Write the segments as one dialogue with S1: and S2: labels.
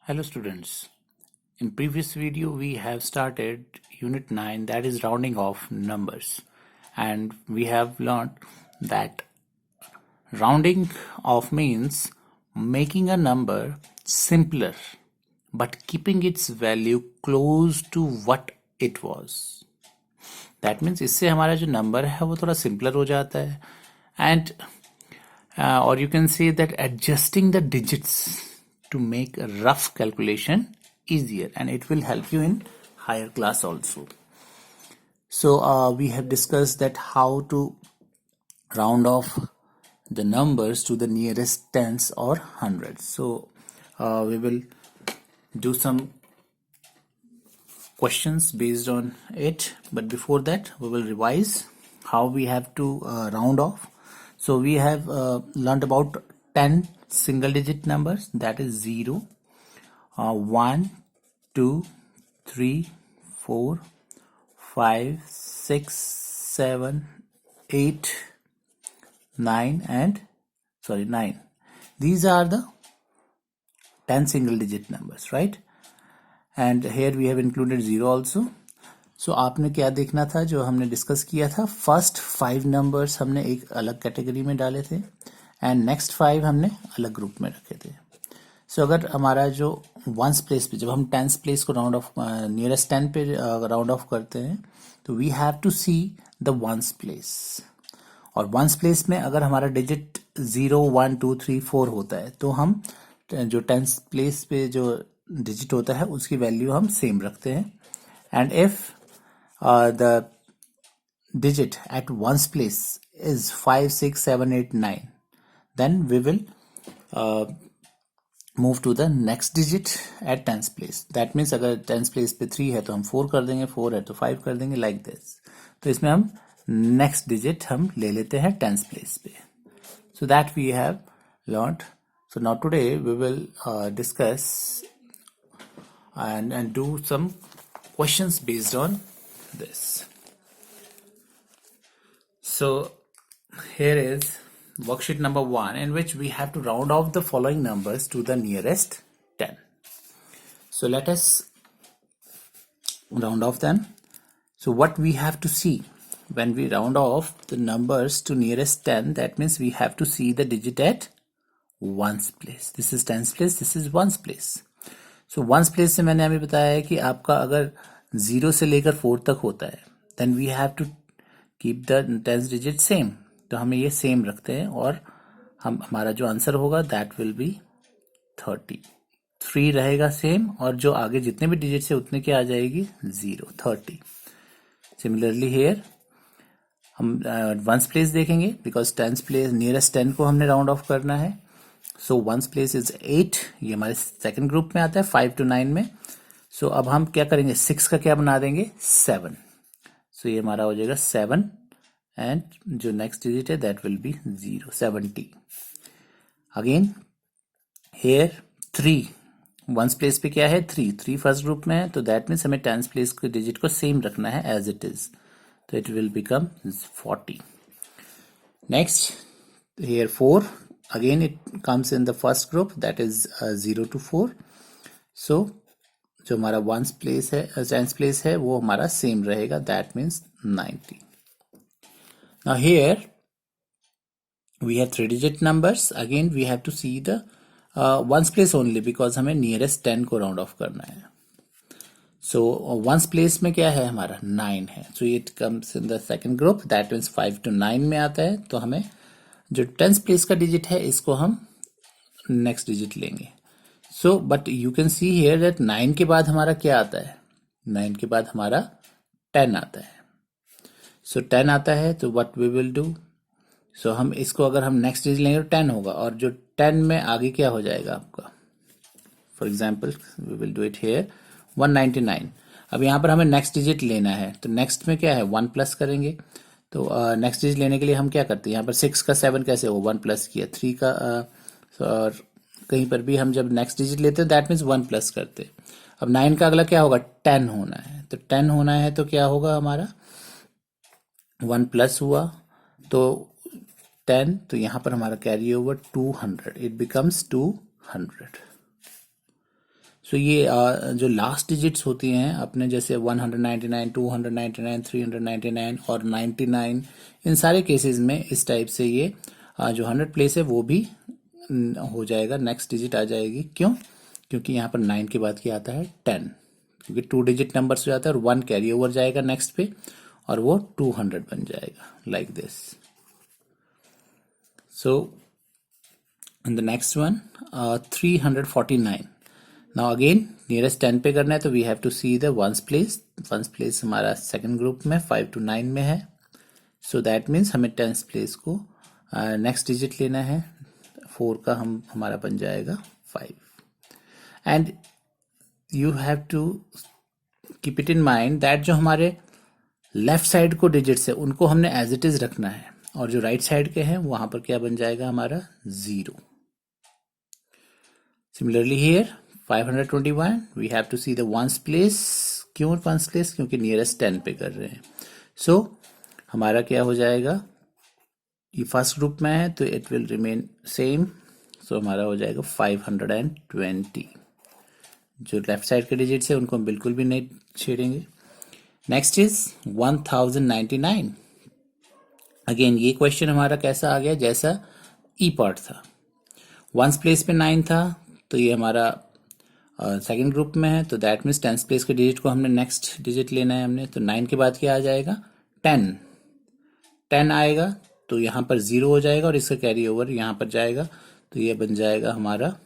S1: Hello students. In previous video we have started unit 9, that is rounding off numbers, and we have learned that rounding off means making a number simpler but keeping its value close to what it was. That means इससे हमारा जो number है वो थोड़ा simpler हो जाता है, and or you can say that adjusting the digits to make a rough calculation easier, and it will help you in higher class also. So we have discussed that how to round off the numbers to the nearest tens or hundreds. So we will do some questions based on it, but before that we will revise how we have to round off. So we have learned about 10 single digit numbers, that is 0, 1, 2, 3, 4, 5, 6, 7, 8, 9 9. These are the 10 single digit numbers, right? And here we have included 0 also. So आपने क्या देखना था जो हमने discuss किया था, first 5 numbers हमने एक अलग कैटेगरी में डाले थे एंड नेक्स्ट 5 हमने अलग ग्रुप में रखे थे. सो अगर हमारा जो वंस प्लेस पे, जब हम टेंस प्लेस को राउंड ऑफ नियरेस्ट 10 पे राउंड ऑफ करते हैं, तो we have to see the ones place. और वंस प्लेस में अगर हमारा डिजिट 0, 1, 2, 3, 4 होता है, तो हम जो टेंस प्लेस पे जो डिजिट होता है उसकी वैल्यू हम सेम रखते हैं. And if the digit at ones place is 5, 6, 7, 8, 9, then we will move to the next digit at tens place. That means अगर tens place पे 3 है तो हम 4 कर देंगे, 4 है तो 5 कर देंगे, like this. तो इसमें हम next digit हम ले लेते हैं tens place पे. So that we have learned. So now today we will discuss and do some questions based on this. So here is worksheet number 1, in which we have to round off the following numbers to the nearest 10. So let us round off them. So what we have to see when we round off the numbers to nearest 10, that means we have to see the digit at ones place. This is tens place, this is ones place. So ones place से मैंने अभी बताया है कि आपका अगर 0 से लेकर 4 तक होता है, then we have to keep the tens digit same. तो हमें ये सेम रखते हैं और हमारा जो आंसर होगा that will be 30. 3 रहेगा सेम, और जो आगे जितने भी डिजिट से उतने की आ जाएगी 0, 30. सिमिलरली हेयर हम वंस प्लेस देखेंगे, बिकॉज टेंस प्लेस नियरेस्ट 10 को हमने राउंड ऑफ करना है. सो वंस प्लेस इज 8, ये हमारे सेकंड ग्रुप में आता है 5 to 9 में. सो अब हम क्या करेंगे, 6 का क्या बना देंगे, 7. सो ये हमारा हो जाएगा 7, एंड जो नेक्स्ट डिजिट है that will be 0, 70. Again here 3, ones place पे क्या है, 3 फर्स्ट ग्रुप में है, तो दैट मीन्स हमें टेंस प्लेस के डिजिट को सेम रखना है एज इट इज, तो it will become 40. Next here 4, again it comes in the first group, that is 0 to 4. so जो हमारा ones place है, tens place है, वो हमारा सेम रहेगा, that means 90. now here we have 3 digit numbers. again we have to see the ones place only, because हमें nearest 10 को round off करना है. so ones place में क्या है, हमारा 9 है, so it comes in the second group, that means 5 to 9 में आता है. तो हमें जो टेंस प्लेस का डिजिट है इसको हम नेक्स्ट डिजिट लेंगे. So but you can see here that 9 के बाद हमारा क्या आता है, 9 के बाद हमारा 10 आता है. सो 10 आता है, तो व्हाट वी विल डू, सो हम इसको अगर हम नेक्स्ट डिजिट लेंगे तो 10 होगा, और जो 10 में आगे क्या हो जाएगा आपका, for example we will do it here 199. अब यहाँ पर हमें नेक्स्ट डिजिट लेना है, तो नेक्स्ट में क्या है, 1 प्लस करेंगे. तो नेक्स्ट डिजिट लेने के लिए हम क्या करते हैं, यहाँ पर 6 का 7 कैसे हो, 1 प्लस किया, 3 का और कहीं पर भी हम जब नेक्स्ट डिजिट लेते हैं दैट मीन्स 1 प्लस करते हैं. अब 9 का अगला क्या होगा, 10 होना है, तो 10 होना है तो क्या होगा, हमारा 1 प्लस हुआ तो 10, तो यहाँ पर हमारा कैरी ओवर 200, इट बिकम्स 200. सो ये जो लास्ट डिजिट्स होती हैं अपने, जैसे 199, 299, 399 और 99, इन सारे केसेस में इस टाइप से ये जो 100 प्लेस है वो भी हो जाएगा, नेक्स्ट डिजिट आ जाएगी। क्यों? क्योंकि यहाँ पर 9 के बाद क्या आता है 10, क्योंकि 2 डिजिट नंबर हो जाता है और 1 कैरी ओवर जाएगा नेक्स्ट पे और वो 200 बन जाएगा, like this. So in the next one 349। Now again nearest 10 पे करना है तो we have to see the ones place. Ones place हमारा सेकंड ग्रुप में 5 to 9 में है, सो दैट मीन्स हमें टेंस प्लेस को नेक्स्ट डिजिट लेना है। 4 का हमारा बन जाएगा 5। And you have to keep it in mind that जो हमारे लेफ्ट साइड को डिजिट्स है उनको हमने एज इट इज रखना है, और जो राइट साइड के हैं वहां पर क्या बन जाएगा हमारा 0। Similarly here 521 we have to see the ones place. क्यों वंस प्लेस? क्योंकि नियरेस्ट 10 पे कर रहे हैं। सो हमारा क्या हो जाएगा, ये फर्स्ट ग्रुप में है तो इट विल रिमेन सेम। सो हमारा हो जाएगा 520। जो लेफ्ट साइड के डिजिट्स है उनको हम बिल्कुल भी नहीं छेड़ेंगे। Next is 1099। अगेन ये क्वेश्चन हमारा कैसा आ गया, जैसा ई पार्ट था। वंस प्लेस पे 9 था तो ये हमारा सेकंड ग्रुप में है, तो दैट मीन्स टेंस प्लेस के डिजिट को हमने नेक्स्ट डिजिट लेना है हमने। तो 9 के बाद क्या आ जाएगा 10 आएगा, तो यहाँ पर 0 हो जाएगा और इसका कैरी ओवर यहाँ पर जाएगा, तो ये बन जाएगा हमारा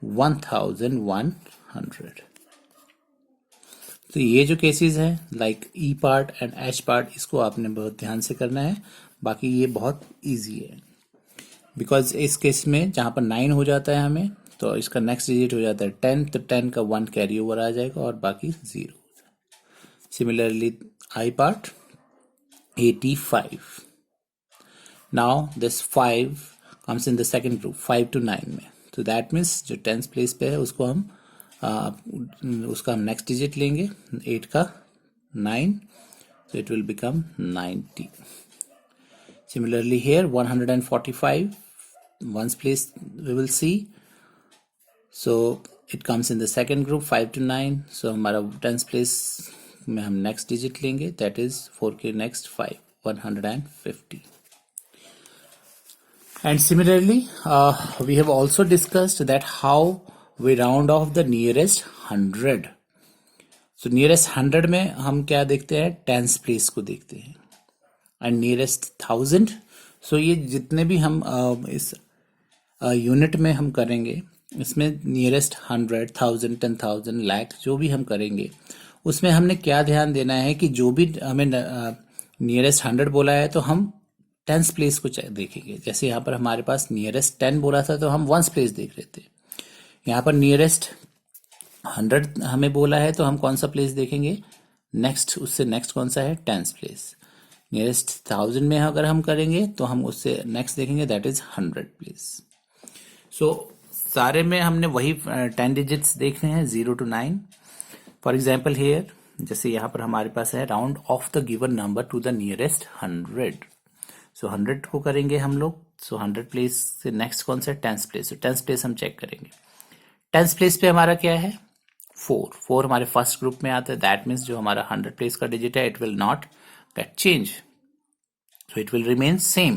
S1: 1100। तो ये जो केसेस हैं like E part and H part, इसको आपने बहुत ध्यान से करना है, बाकी ये बहुत इजी है। बिकॉज इस केस में जहाँ पर 9 हो जाता है हमें, तो इसका नेक्स्ट डिजिट हो जाता है 10, तो 10 का 1 कैरी ओवर आ जाएगा और बाकी 0। Similarly I part 85। Now this 5 comes in the second group 5 to 9 में, तो दैट मीन्स जो 10th प्लेस पे है उसको हम उसका हम नेक्स्ट डिजिट लेंगे 8 का 9, so it will become 90. Similarly here 145 ones place we will see, so it comes in the second group 5 to 9, so हमारा 10th place में हम next digit लेंगे, that is 4 के next 5 150. And similarly we have also discussed that how we round off the nearest 100. So nearest 100 में हम क्या देखते हैं, टेंस प्लेस को देखते हैं। एंड नियरेस्ट 1000, सो ये जितने भी हम इस यूनिट में हम करेंगे, इसमें नियरेस्ट 100, 1000, 10,000, लाख जो भी हम करेंगे उसमें हमने क्या ध्यान देना है कि जो भी हमें नियरेस्ट 100 बोला है तो हम टेंस प्लेस को देखेंगे। जैसे यहाँ पर हमारे पास नियरेस्ट 10 बोला था तो हम वंस प्लेस देख रहे थे। यहाँ पर नियरेस्ट 100 हमें बोला है तो हम कौन सा प्लेस देखेंगे, नेक्स्ट, उससे नेक्स्ट कौन सा है, टेंस प्लेस। नियरेस्ट 1000 में अगर हम करेंगे तो हम उससे नेक्स्ट देखेंगे, दैट इज 100 प्लेस। सो सारे में हमने वही 10 डिजिट्स देखने हैं 0 to 9। फॉर एग्जाम्पल हेयर, जैसे यहाँ पर हमारे पास है round off the given number two the nearest 100। सो 100 को करेंगे हम लोग, सो 100 प्लेस से नेक्स्ट कौन सा, टेंस प्लेस। तो टेंस प्लेस हम चेक करेंगे। टेंस प्लेस पे हमारा क्या है 4 हमारे फर्स्ट ग्रुप में आता है, दैट मीन्स जो हमारा 100 प्लेस का डिजिट है it will not get change, so it will remain same.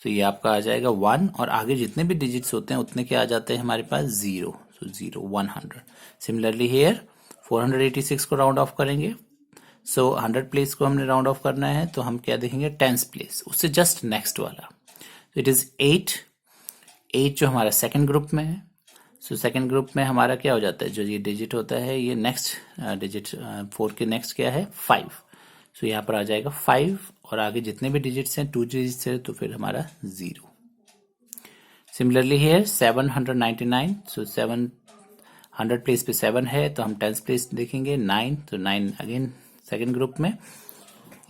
S1: तो ये आपका आ जाएगा 1, और आगे जितने भी डिजिट्स होते हैं उतने क्या आ जाते हैं हमारे पास 0, सो 0 100। सिमिलरली हेयर 486 को राउंड ऑफ करेंगे, सो 100 प्लेस को हमने राउंड ऑफ करना है तो हम क्या देखेंगे, टेंस प्लेस, उससे जस्ट नेक्स्ट वाला। तो इट इज 8 जो हमारा सेकंड ग्रुप में है। सो सेकंड ग्रुप में हमारा क्या हो जाता है, जो ये डिजिट होता है ये नेक्स्ट डिजिट 4 के नेक्स्ट क्या है 5, सो यहाँ पर आ जाएगा 5, और आगे जितने भी डिजिट्स हैं 2 डिजिट्स है तो फिर हमारा 0। सिमिलरली हेयर 799, सो 700 प्लेस पे 7 है तो हम टेंस प्लेस देखेंगे 9, तो 9 अगेन सेकंड ग्रुप में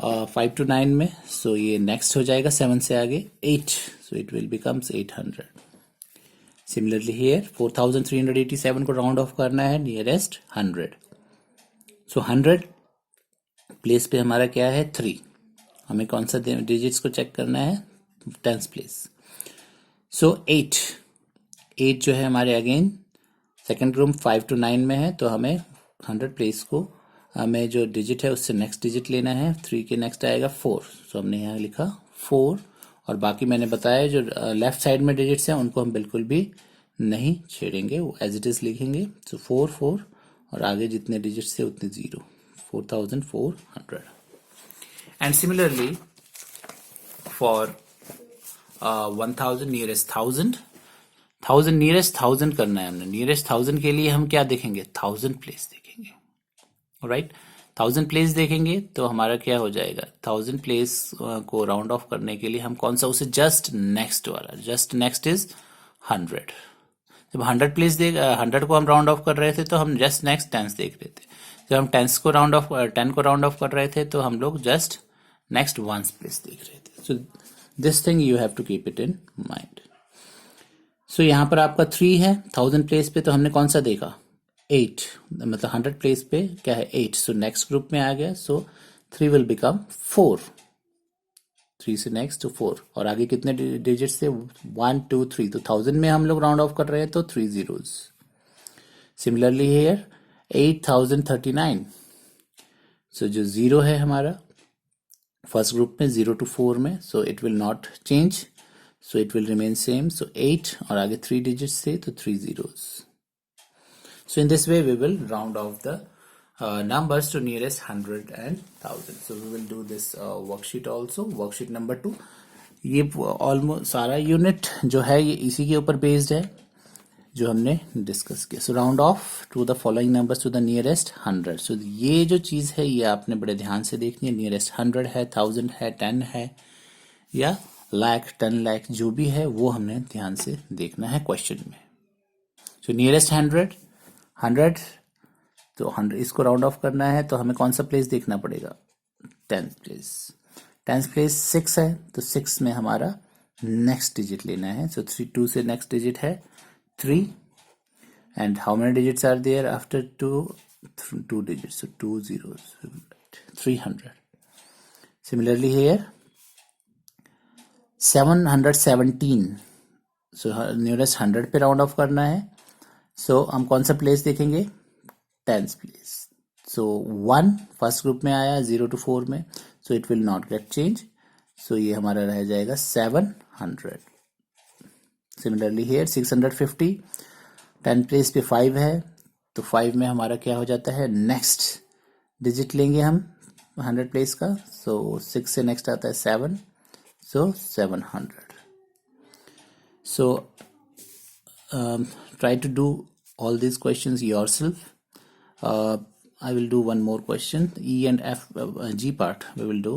S1: 5 to 9 में, सो ये नेक्स्ट हो जाएगा 7 से आगे 8, सो it will becomes 800। Similarly here 4387 को राउंड ऑफ करना है नियरेस्ट 100, सो 100 प्लेस पे हमारा क्या है 3, हमें कौन सा डिजिट्स को चेक करना है, टेंस प्लेस। सो 8 जो है हमारे अगेन सेकेंड ग्रुप 5 to 9 में है, तो हमें 100 प्लेस को हमें जो डिजिट है उससे नेक्स्ट डिजिट लेना है। 3 के नेक्स्ट आएगा 4, सो हमने यहाँ लिखा 4। और बाकी मैंने बताया जो लेफ्ट साइड में डिजिट्स हैं उनको हम बिल्कुल भी नहीं छेड़ेंगे, वो एज इट इज लिखेंगे। सो 4 4 और आगे जितने डिजिट्स थे उतने 0, 4400। And similarly for 1000 nearest 1000 nearest 1000 करना है हमने। नियरेस्ट 1000 के लिए हम क्या देखेंगे, 1000 प्लेस देखेंगे, राइट। 1000 प्लेस देखेंगे तो हमारा क्या हो जाएगा, 1000 प्लेस को राउंड ऑफ करने के लिए हम कौन सा, उसे जस्ट नेक्स्ट वाला, जस्ट नेक्स्ट इज 100। जब 100 प्लेस 100 को हम राउंड ऑफ कर रहे थे तो हम जस्ट नेक्स्ट 10 देख रहे थे। जब हम 10 को राउंड ऑफ कर रहे थे तो हम लोग जस्ट नेक्स्ट 1 प्लेस देख रहे थे। So this thing you have to keep it in mind. So यहाँ पर आपका 3 है 1000 प्लेस पे, तो हमने कौन सा देखा, 8, मतलब 100 प्लेस पे क्या है 8, सो नेक्स्ट ग्रुप में आ गया। सो 3 विल बिकम 4, 3 से नेक्स्ट तो 4, और आगे कितने डिजिट्स थे, 1 2 3, तो 1000 में हम लोग राउंड ऑफ कर रहे हैं तो 3 zeros। सिमिलरली हियर 8039, सो जो 0 है हमारा फर्स्ट ग्रुप में 0 to 4 में, so it will not change, so it will remain same. So 8 और आगे 3 डिजिट्स थे तो 3 zeros। So in this way we will round off the numbers to nearest 100 and 1000. So we will do this worksheet also, worksheet number 2। ये almost सारा unit जो है ये इसी के ऊपर बेस्ड है जो हमने डिस्कस किया। So round off to the following numbers to the nearest 100। सो ये जो चीज़ है ये आपने बड़े ध्यान से देखनी है। नियरेस्ट 100 है, 1000 है, 10 है या लाख, 10 लाख जो भी है वो हमने ध्यान से देखना है क्वेश्चन में। सो नियरेस्ट 100 तो 100 इसको राउंड ऑफ करना है तो हमें कौन सा प्लेस देखना पड़ेगा, 10th प्लेस। 10th प्लेस 6 है तो 6 में हमारा नेक्स्ट डिजिट लेना है। सो 2 से नेक्स्ट डिजिट है 3 and how many digits are there after 2 digits, so 2 zeros, 300। Similarly here 717, so nearest 100 पे राउंड ऑफ करना है। सो हम कौन सा प्लेस देखेंगे, 10th प्लेस। सो 1 फर्स्ट ग्रुप में आया 0 to 4 में, so it will not get change, so ये हमारा रह जाएगा 700। सिमिलरली हियर 650, 10 प्लेस पे 5 है तो 5 में हमारा क्या हो जाता है, नेक्स्ट डिजिट लेंगे हम 100 प्लेस का। सो 6 से नेक्स्ट आता है 7, सो 700। सो try to do all these questions yourself. I will do one more question, E and F, G part we will do.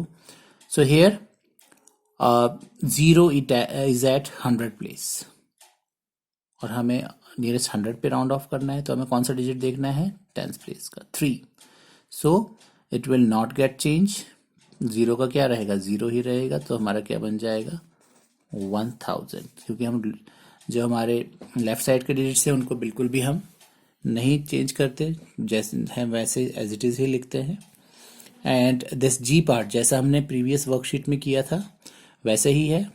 S1: So here 0 is at 100 place और हमें नियरेस्ट 100 पे round of करना है तो हमें कौन सा डिजिट देखना है, 10th प्लेस का 3। सो it will not get change, 0 का क्या रहेगा, 0 ही रहेगा, तो हमारा क्या बन जाएगा 1000, क्योंकि हम जो हमारे लेफ्ट साइड के डिजिट्स हैं उनको बिल्कुल भी हम नहीं चेंज करते, जैसे हैं वैसे एज इट इज़ ही लिखते हैं। एंड दिस जी पार्ट जैसा हमने प्रीवियस वर्कशीट में किया था वैसे ही है।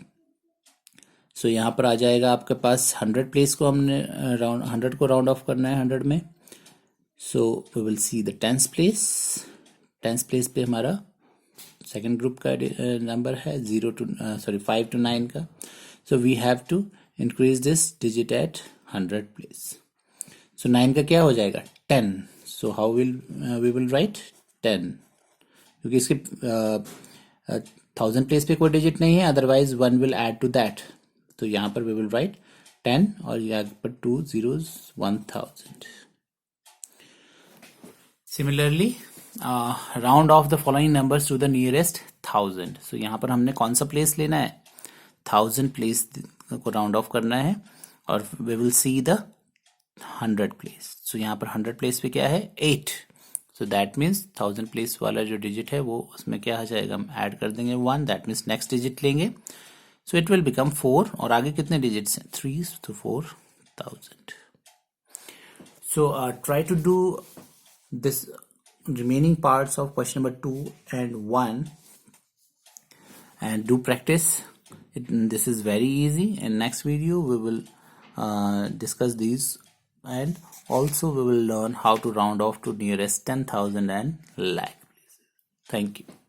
S1: सो यहाँ पर आ जाएगा आपके पास 100 प्लेस को हमने 100 को राउंड ऑफ करना है 100 में। So we will see the 10th place. 10th place पे हमारा सेकेंड ग्रुप का नंबर है 5 to 9 का। So we have to increase this digit at 100 place. So 9 का क्या हो जाएगा, 10। So how we will write 10, क्योंकि इसके 1000 प्लेस पे कोई डिजिट नहीं है, otherwise 1 will add to that. तो यहाँ पर वी विल राइट 10 और यहाँ पर 2 zeros, 1000। Similarly round off the following numbers to the nearest 1000। So यहाँ पर हमने कौन सा प्लेस लेना है, 1000 प्लेस को राउंड ऑफ करना है और we will see the 100 place. So यहाँ पर 100 प्लेस पे क्या है 8, सो दैट मीन्स 1000 प्लेस वाला जो डिजिट है वो उसमें क्या आ जाएगा, हम ऐड कर देंगे 1, दैट मीन्स नेक्स्ट डिजिट लेंगे। सो इट विल बिकम 4 और आगे कितने डिजिट्स हैं 3, तो 4000। So try to do this remaining parts of question number 2 and 1 and do practice it. This is very easy. In next video we will discuss these and also we will learn how to round off to nearest 10,000 and lakh. Thank you.